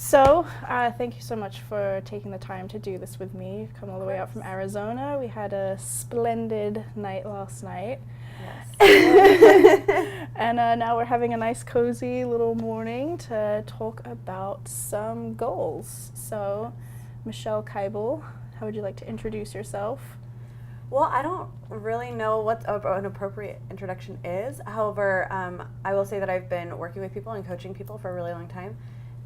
So, thank you so much for taking the time to do this with me. You've come all the way out from Arizona. We had a splendid night last night. Yes. And now we're having a nice, cozy little morning to talk about some goals. So, Michelle Kibel, how would you like to introduce yourself? Well, I don't really know what an appropriate introduction is. However, I will say that I've been working with people and coaching people for a really long time.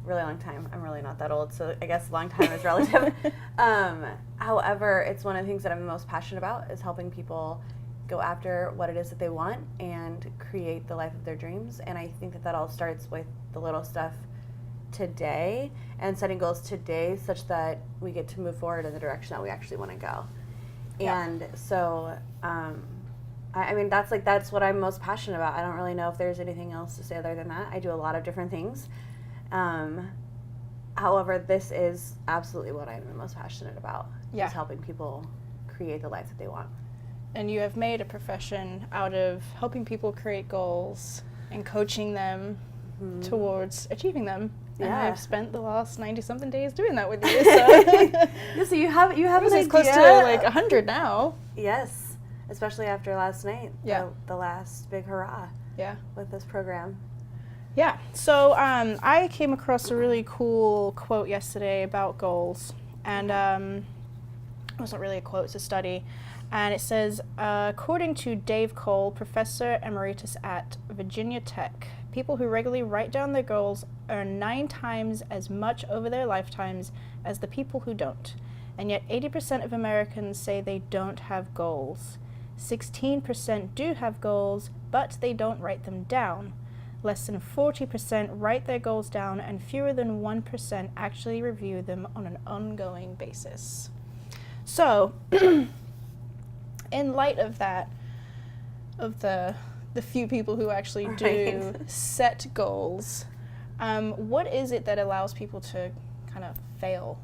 Really long time. I'm really not that old, so I guess long time is relative. However, it's one of the things that I'm most passionate about is helping people go after what it is that they want and create the life of their dreams. And I think that all starts with the little stuff today and setting goals today such that we get to move forward in the direction that we actually want to go. Yeah. And so, I mean, that's what I'm most passionate about. I don't really know if there's anything else to say other than that. I do a lot of different things. However, this is absolutely what I'm the most passionate about, is helping people create the life that they want. And you have made a profession out of helping people create goals and coaching them towards achieving them. And I've spent the last 90-something days doing that with you. So, yeah, so you have an idea. Close to like 100 now. Yes, especially after last night. Yeah. The last big hurrah. Yeah. With this program. Yeah, so I came across a really cool quote yesterday about goals, and it wasn't really a quote, it's a study, and it says, according to Dave Cole, professor emeritus at Virginia Tech, people who regularly write down their goals earn 9 times as much over their lifetimes as the people who don't, and yet 80% of Americans say they don't have goals. 16% do have goals, but they don't write them down. Less than 40% write their goals down, and fewer than 1% actually review them on an ongoing basis. So, in light of that, of the few people who actually do set goals, what is it that allows people to kind of fail,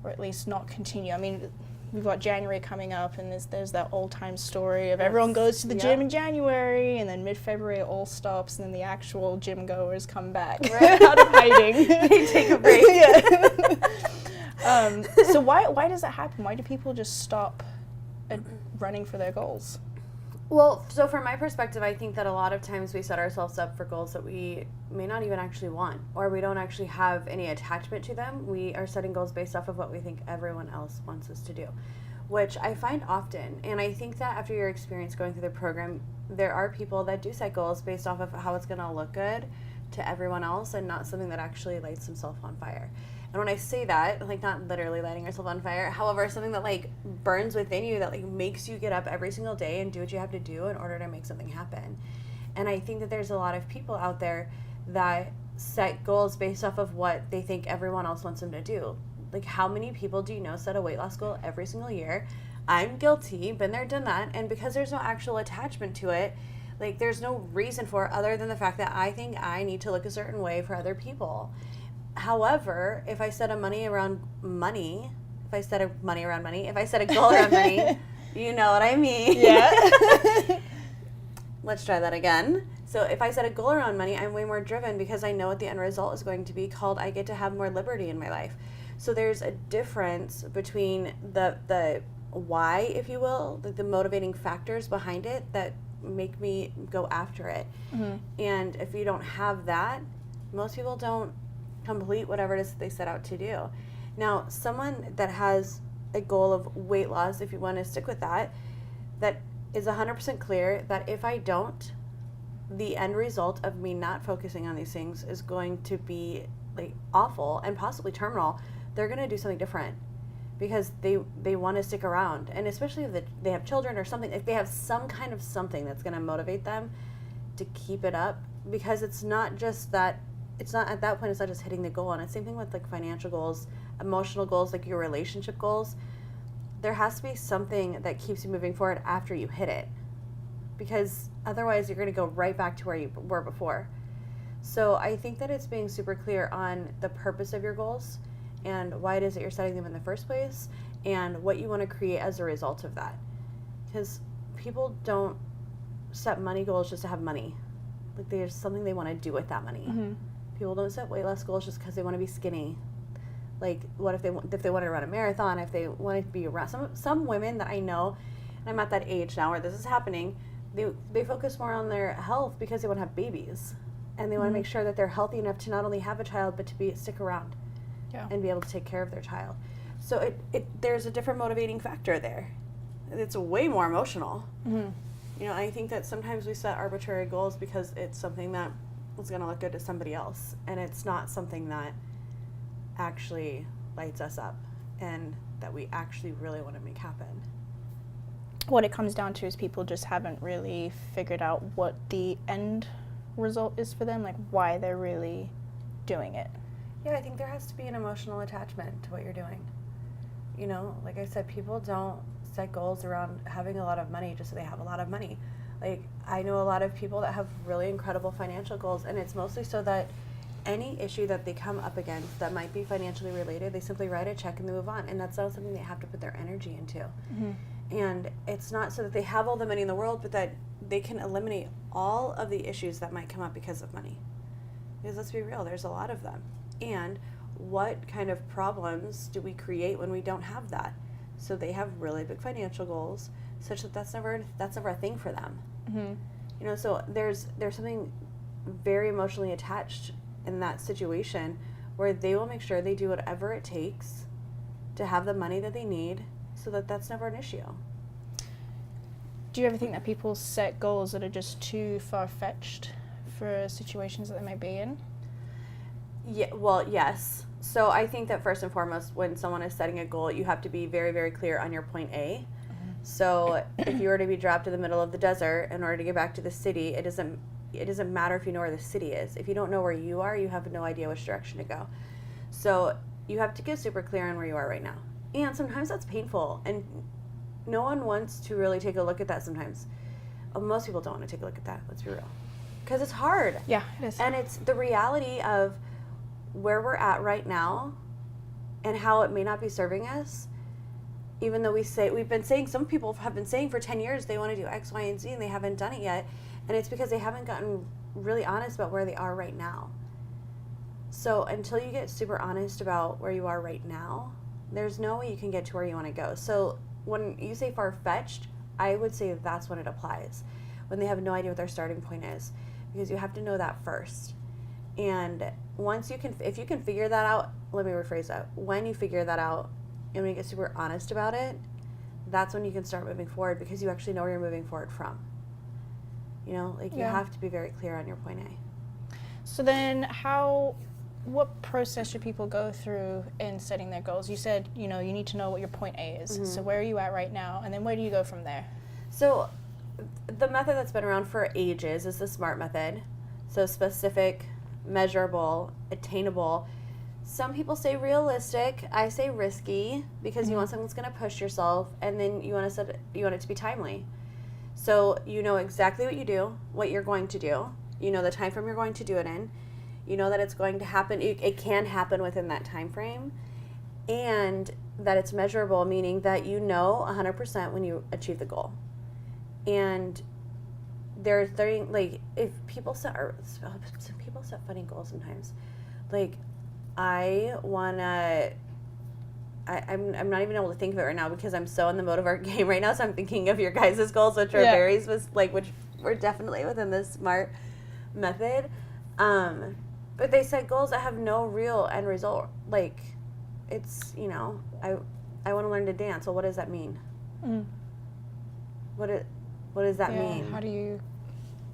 or at least not continue? I mean, we've got January coming up, and there's that old-time story of everyone goes to the gym in January, and then mid-February it all stops, and then the actual gym goers come back out of hiding. They take a break. So why does that happen? Why do people just stop running for their goals? Well, so from my perspective, I think that a lot of times we set ourselves up for goals that we may not even actually want, or we don't actually have any attachment to them. We are setting goals based off of what we think everyone else wants us to do, which I find often. And I think that after your experience going through the program, there are people that do set goals based off of how it's going to look good to everyone else and not something that actually lights themselves on fire. And when I say that, like, not literally lighting yourself on fire, however, something that like burns within you, that like makes you get up every single day and do what you have to do in order to make something happen. And I think that there's a lot of people out there that set goals based off of what they think everyone else wants them to do. Like, how many people do you know set a weight loss goal every single year? I'm guilty, been there, done that. And because there's no actual attachment to it, like, there's no reason for it other than the fact that I think I need to look a certain way for other people. However, if I set a goal around money, if I set a goal around money, you know what I mean. Yeah. Let's try that again. So if I set a goal around money, I'm way more driven because I know what the end result is going to be called I get to have more liberty in my life. So there's a difference between the why, if you will, the motivating factors behind it that make me go after it. Mm-hmm. And if you don't have that, most people don't complete whatever it is that they set out to do. Now, someone that has a goal of weight loss, if you want to stick with that, that is 100% clear that if I don't, the end result of me not focusing on these things is going to be like awful and possibly terminal. They're going to do something different because they want to stick around. And especially if they have children or something, if they have some kind of something that's going to motivate them to keep it up, because it's not just that. It's not, at that point, it's not just hitting the goal. And it's the same thing with like financial goals, emotional goals, like your relationship goals. There has to be something that keeps you moving forward after you hit it, because otherwise you're going to go right back to where you were before. So I think that it's being super clear on the purpose of your goals and why it is that you're setting them in the first place and what you want to create as a result of that. Because people don't set money goals just to have money. Like, there's something they want to do with that money. Mm-hmm. People don't set weight loss goals just because they want to be skinny. Like, what if they want to run a marathon, if they want to be around some women that I know, and I'm at that age now where this is happening, they focus more on their health because they want to have babies, and they want to make sure that they're healthy enough to not only have a child but to stick around, and be able to take care of their child. So there's a different motivating factor there. It's way more emotional. You know, I think that sometimes we set arbitrary goals because it's something that is going to look good to somebody else, and it's not something that actually lights us up and that we actually really want to make happen. What it comes down to is people just haven't really figured out what the end result is for them, like why they're really doing it. Yeah, I think there has to be an emotional attachment to what you're doing. You know, like I said, people don't set goals around having a lot of money just so they have a lot of money. Like, I know a lot of people that have really incredible financial goals, and it's mostly so that any issue that they come up against that might be financially related, they simply write a check and they move on. And that's not something they have to put their energy into. And it's not so that they have all the money in the world, but that they can eliminate all of the issues that might come up because of money. Because let's be real, there's a lot of them. And what kind of problems do we create when we don't have that? So they have really big financial goals, such that that's never a thing for them. You know, so there's something very emotionally attached in that situation where they will make sure they do whatever it takes to have the money that they need so that that's never an issue. Do you ever think that people set goals that are just too far-fetched for situations that they might be in? Yeah, well, yes. So I think that first and foremost, when someone is setting a goal, you have to be very, very clear on your point A. So if you were to be dropped in the middle of the desert in order to get back to the city, it doesn't matter if you know where the city is. If you don't know where you are, you have no idea which direction to go. So you have to get super clear on where you are right now. And sometimes that's painful, and no one wants to really take a look at that sometimes. Most people don't want to take a look at that, let's be real. Because it's hard. Yeah, it is. And it's the reality of where we're at right now and how it may not be serving us. Even though some people have been saying for 10 years they want to do X, Y, and Z, and they haven't done it yet. And it's because they haven't gotten really honest about where they are right now. So until you get super honest about where you are right now, there's no way you can get to where you want to go. So when you say far-fetched, I would say that's when it applies, when they have no idea what their starting point is, because you have to know that first. And if you can figure that out, let me rephrase that. When you figure that out and when you get super honest about it, that's when you can start moving forward, because you actually know where you're moving forward from. You know, like you have to be very clear on your point A. So then what process should people go through in setting their goals? You said, you know, you need to know what your point A is. So where are you at right now? And then where do you go from there? So the method that's been around for ages is the SMART method. So specific, measurable, attainable. Some people say realistic. I say risky, because you want something that's going to push yourself, and then you want it to be timely. So you know exactly what you're going to do. You know the time frame you're going to do it in. You know that it's going to happen. It can happen within that time frame, and that it's measurable, meaning that you know 100% when you achieve the goal. And there's like, if people set funny goals sometimes. Like, I'm not even able to think of it right now because I'm so in the mode of our game right now. So I'm thinking of your guys' goals, which are which were definitely within the SMART method. But they set goals that have no real end result. Like, it's, you know, I want to learn to dance. Well, what does that mean? What does that mean? How do you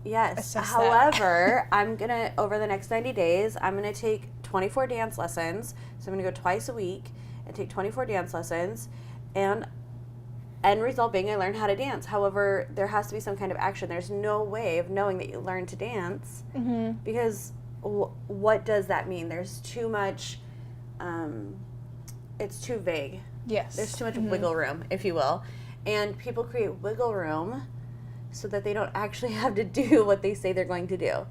assess However, that? Over the next 90 days, I'm going to take 24 dance lessons. So I'm going to go twice a week and take 24 dance lessons. And end result being I learned how to dance. However, there has to be some kind of action. There's no way of knowing that you learned to dance because what does that mean? There's too much, it's too vague. Yes. There's too much wiggle room, if you will. And people create wiggle room so that they don't actually have to do what they say they're going to do.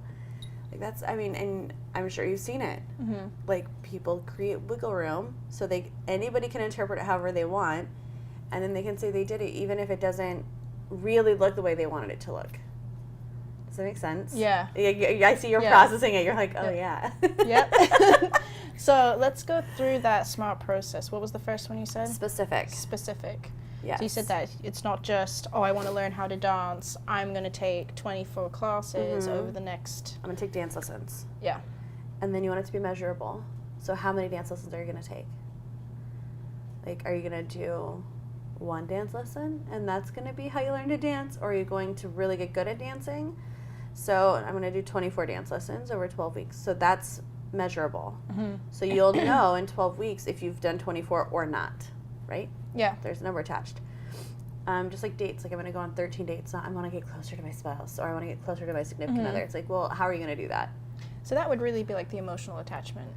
Like and I'm sure you've seen it. Like, people create wiggle room so anybody can interpret it however they want, and then they can say they did it even if it doesn't really look the way they wanted it to look. Does that make sense? Yeah. I see you're processing it. You're like, oh, yeah. Yep. So let's go through that SMART process. What was the first one you said? Specific. Yes. So you said that it's not just, oh, I want to learn how to dance. I'm going to take 24 classes over the next... I'm going to take dance lessons. Yeah. And then you want it to be measurable. So how many dance lessons are you going to take? Like, are you going to do one dance lesson and that's going to be how you learn to dance? Or are you going to really get good at dancing? So I'm going to do 24 dance lessons over 12 weeks. So that's measurable. So you'll know in 12 weeks if you've done 24 or not, right? Yeah. There's a number attached. Just like dates, like I'm going to go on 13 dates. I want to get closer to my spouse or I want to get closer to my significant other. It's like, well, how are you going to do that? So that would really be like the emotional attachment.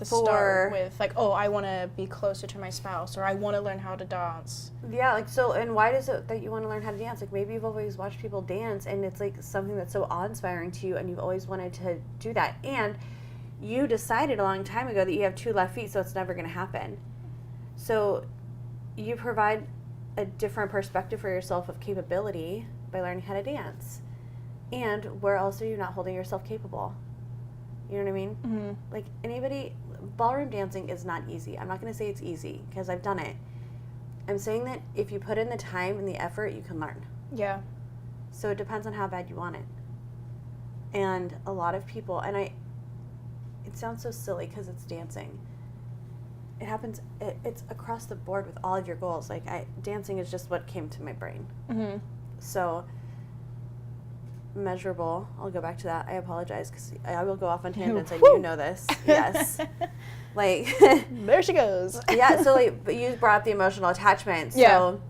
Start with like, oh, I want to be closer to my spouse or I want to learn how to dance. Yeah, like so, and why is it that you want to learn how to dance? Like maybe you've always watched people dance and it's like something that's so awe-inspiring to you and you've always wanted to do that. And you decided a long time ago that you have 2 left feet, so it's never going to happen. So you provide a different perspective for yourself of capability by learning how to dance. And where else are you not holding yourself capable? You know what I mean? Mm-hmm. Like ballroom dancing is not easy. I'm not going to say it's easy because I've done it. I'm saying that if you put in the time and the effort, you can learn. Yeah. So it depends on how bad you want it. And a lot of people, and it sounds so silly because it's dancing. It happens, it's across the board with all of your goals. Like dancing is just what came to my brain. Mm-hmm. So measurable, I'll go back to that. I apologize because I will go off on tangents and you know this. Yes. Like. There she goes. Yeah, so like, but you brought up the emotional attachment. So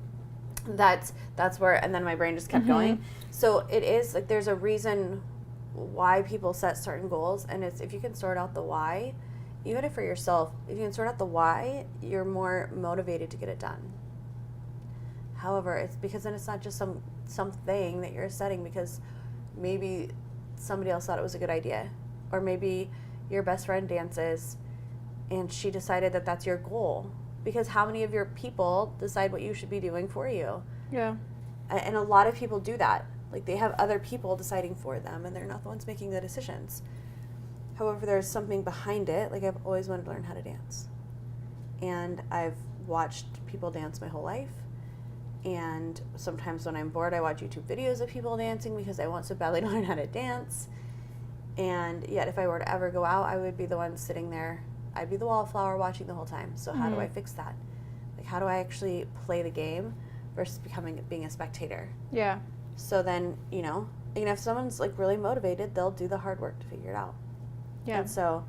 that's where, and then my brain just kept going. So it is like there's a reason why people set certain goals, and it's if you can sort out the why, even if for yourself, if you can sort out the why, you're more motivated to get it done. However, it's because then it's not just something that you're setting because maybe somebody else thought it was a good idea, or maybe your best friend dances and she decided that that's your goal, because how many of your people decide what you should be doing for you? Yeah. And a lot of people do that. Like they have other people deciding for them and they're not the ones making the decisions. However, there's something behind it. Like I've always wanted to learn how to dance. And I've watched people dance my whole life. And sometimes when I'm bored, I watch YouTube videos of people dancing because I want so badly to learn how to dance. And yet if I were to ever go out, I would be the one sitting there. I'd be the wallflower watching the whole time. So how do I fix that? Like how do I actually play the game versus being a spectator? Yeah. So then, you know, and if someone's like really motivated, they'll do the hard work to figure it out. Yeah. And so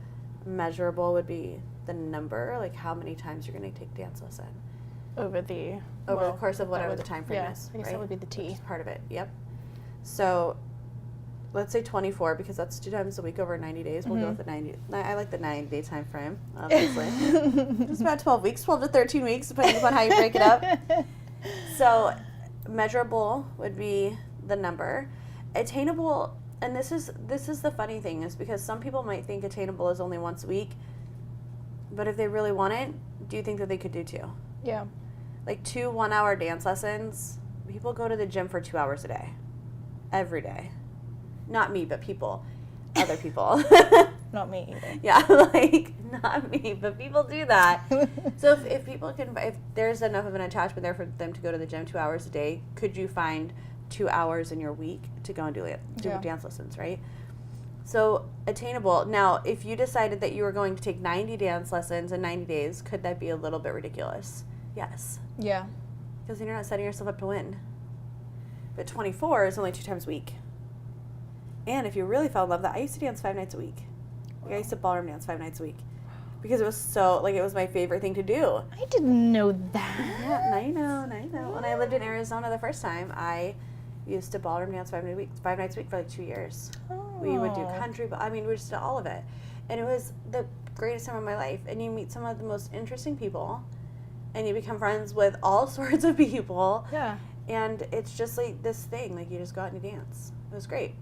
measurable would be the number, like how many times you're going to take dance lesson. Over the course of whatever the time frame is. I guess that would be the T. Which is part of it, yep. So let's say 24 because that's 2 times a week over 90 days. We'll go with the 90. I like the 90-day time frame, obviously. Just about 12 weeks, 12 to 13 weeks, depending upon how you break it up. So measurable would be the number. Attainable, and this is the funny thing, is because some people might think attainable is only once a week, but if they really want it, do you think that they could do 2? Yeah. Like 2 1-hour dance lessons. People go to the gym for 2 hours a day. Every day. Not me, but people. Other people. Not me either. Yeah, like, not me, but people do that. So if people can, if there's enough of an attachment there for them to go to the gym 2 hours a day, could you find 2 hours in your week to go and do dance lessons, right? So attainable. Now, if you decided that you were going to take 90 dance lessons in 90 days, could that be a little bit ridiculous? Yes. Yeah. Because then you're not setting yourself up to win. But 24 is only 2 times a week. And if you really fell in love with that, I used to dance 5 nights a week. Like I used to ballroom dance 5 nights a week. Because it was so, like, it was my favorite thing to do. I didn't know that. Yeah, I know. When I lived in Arizona the first time, I used to ballroom dance 5 nights a week for like 2 years. Oh. We would do country, but I mean, we just did all of it. And it was the greatest time of my life. And you meet some of the most interesting people. And you become friends with all sorts of people. Yeah. And it's just like this thing, like you just go out and you dance. It was great.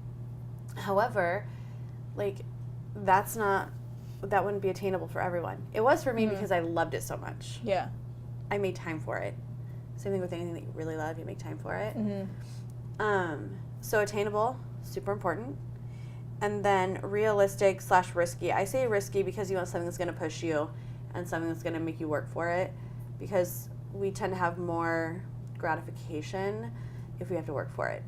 However, like that wouldn't be attainable for everyone. It was for me because I loved it so much. Yeah. I made time for it. Same thing with anything that you really love, you make time for it. Mm-hmm. So attainable, super important. And then realistic / risky. I say risky because you want something that's going to push you and something that's going to make you work for it, because we tend to have more gratification if we have to work for it,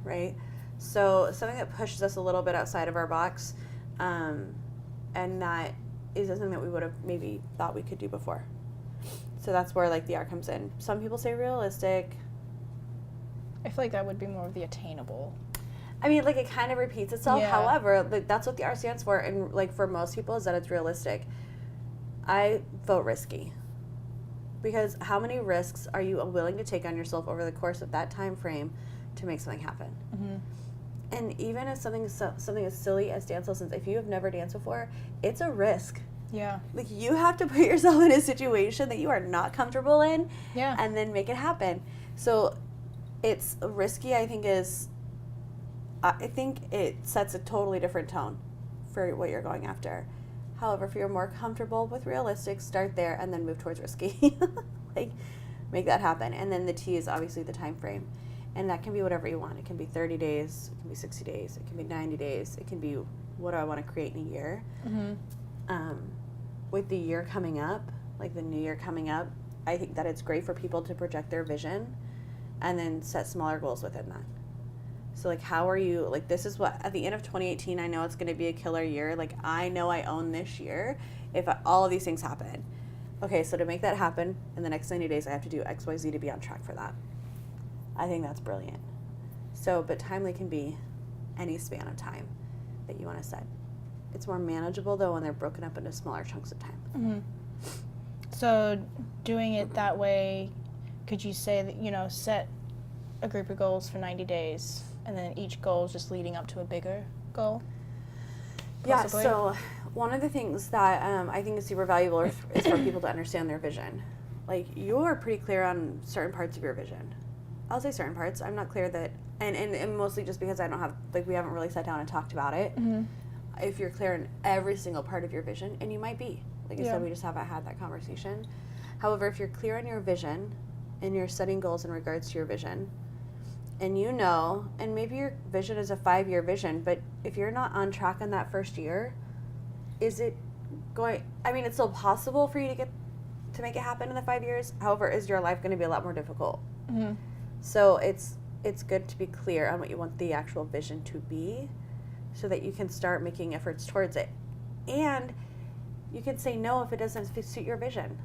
right? So something that pushes us a little bit outside of our box, and that is something that we would have maybe thought we could do before. So that's where like the R comes in. Some people say realistic. I feel like that would be more of the attainable. I mean, like, it kind of repeats itself. Yeah. However, like, that's what the R stands for, and like for most people is that it's realistic. I vote risky, because how many risks are you willing to take on yourself over the course of that time frame to make something happen? And even if something as silly as dance lessons, if you have never danced before, it's a risk. Yeah. Like, you have to put yourself in a situation that you are not comfortable in, and then make it happen. So it's risky. I think it sets a totally different tone for what you're going after. However, if you're more comfortable with realistic, start there and then move towards risky. Like, make that happen. And then the T is obviously the time frame. And that can be whatever you want. It can be 30 days, it can be 60 days, it can be 90 days, it can be what do I want to create in a year. With the year coming up, like the new year coming up, I think that it's great for people to project their vision and then set smaller goals within that. So, like, how are you, like, this is what, at the end of 2018, I know it's going to be a killer year. Like, I know I own this year if all of these things happen. Okay, so to make that happen, in the next 90 days, I have to do X, Y, Z to be on track for that. I think that's brilliant. So, but timely can be any span of time that you want to set. It's more manageable, though, when they're broken up into smaller chunks of time. So, doing it that way, could you say that, set a group of goals for 90 days, and then each goal is just leading up to a bigger goal? Possibly? Yeah, so one of the things that I think is super valuable is for people to understand their vision. Like, you are pretty clear on certain parts of your vision. I'll say certain parts. I'm not clear that, and mostly just because I don't have, like, we haven't really sat down and talked about it. If you're clear in every single part of your vision, and you might be. Like I said, we just haven't had that conversation. However, if you're clear on your vision, and you're setting goals in regards to your vision, and and maybe your vision is a 5-year vision, but if you're not on track in that first year, is it going, I mean, it's still possible for you to make it happen in the 5 years. However, is your life going to be a lot more difficult? So it's good to be clear on what you want the actual vision to be, so that you can start making efforts towards it. And you can say no if it doesn't suit your vision.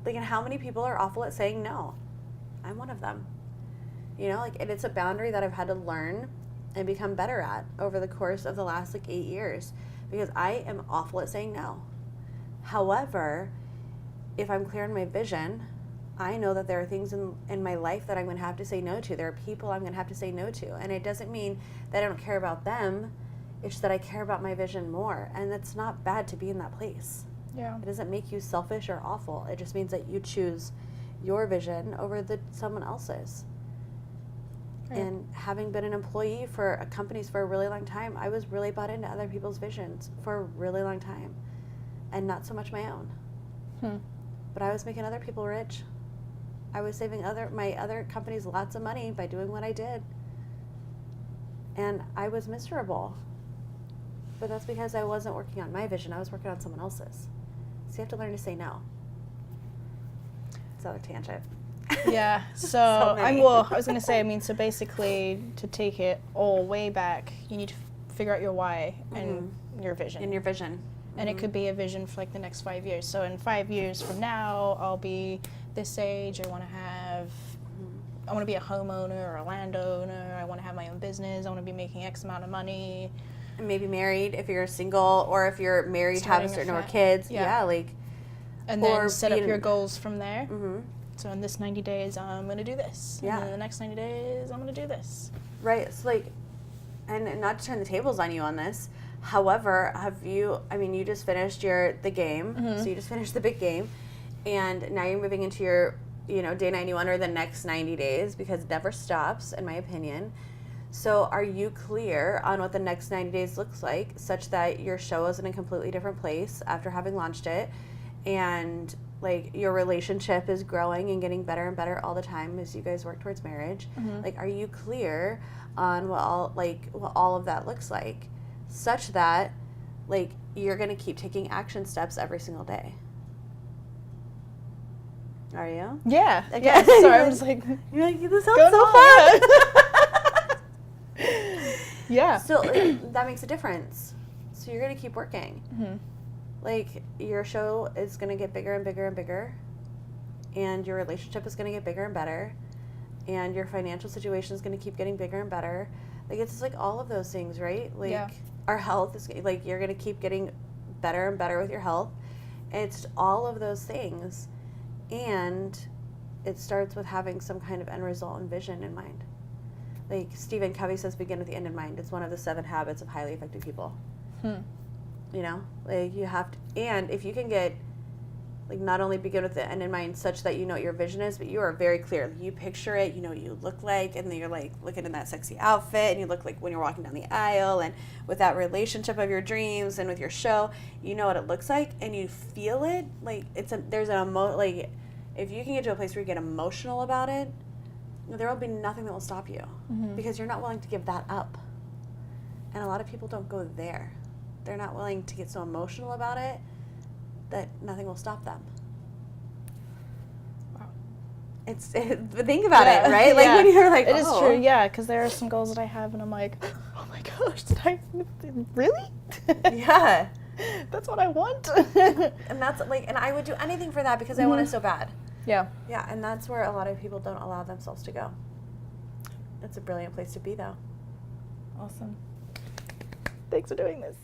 Like, and how many people are awful at saying no? I'm one of them. And it's a boundary that I've had to learn and become better at over the course of the last 8 years, because I am awful at saying no. However, if I'm clear on my vision, I know that there are things in my life that I'm going to have to say no to. There are people I'm going to have to say no to. And it doesn't mean that I don't care about them. It's just that I care about my vision more. And it's not bad to be in that place. Yeah. It doesn't make you selfish or awful. It just means that you choose your vision over someone else's. Right. And having been an employee for companies for a really long time, I was really bought into other people's visions for a really long time, and not so much my own. But I was making other people rich. I was saving my other companies lots of money by doing what I did. And I was miserable. But that's because I wasn't working on my vision. I was working on someone else's. So you have to learn to say no. It's another tangent. Yeah, so I was going to say, so basically, to take it all way back, you need to figure out your why and your vision. And your vision. And it could be a vision for the next 5 years. So in 5 years from now, I'll be this age. I want to be a homeowner or a landowner. I want to have my own business. I want to be making X amount of money. And maybe married if you're single, or if you're married, have a certain number of kids. And then set up your goals from there. So in this 90 days, I'm going to do this. And then in the next 90 days, I'm going to do this. Right. It's and not to turn the tables on you on this. However, you just finished the game. So you just finished the big game. And now you're moving into your, day 91 or the next 90 days, because it never stops, in my opinion. So are you clear on what the next 90 days looks like, such that your show is in a completely different place after having launched it, and like your relationship is growing and getting better and better all the time as you guys work towards marriage. Like, are you clear on what all of that looks like, such that like you're going to keep taking action steps every single day? Are you? Yeah. Okay. Yeah. Sorry, I'm just like, you're like, this sounds going so on. fun. Yeah. So that makes a difference. So you're going to keep working. Like, your show is going to get bigger and bigger and bigger, and your relationship is going to get bigger and better, and your financial situation is going to keep getting bigger and better. Like, it's just like all of those things, right? Like, our health is like, you're going to keep getting better and better with your health. It's all of those things, and it starts with having some kind of end result and vision in mind. Like Stephen Covey says, begin with the end in mind. It's one of the 7 habits of highly effective people. You know, like, you have to, and if you can get, like, not only begin with the end in mind such that you know what your vision is, but you are very clear. You picture it, you know what you look like, and then you're like looking in that sexy outfit, and you look like when you're walking down the aisle, and with that relationship of your dreams, and with your show, you know what it looks like, and you feel it. Like, like, if you can get to a place where you get emotional about it, there will be nothing that will stop you, because you're not willing to give that up. And a lot of people don't go there. They're not willing to get so emotional about it that nothing will stop them. Wow. But think about it, right? Like, when you're like, it is true, yeah, because there are some goals that I have, and I'm like, oh my gosh, did I really? Yeah. That's what I want. And that's like, and I would do anything for that because I want it so bad. Yeah. Yeah, and that's where a lot of people don't allow themselves to go. It's a brilliant place to be, though. Awesome. Thanks for doing this.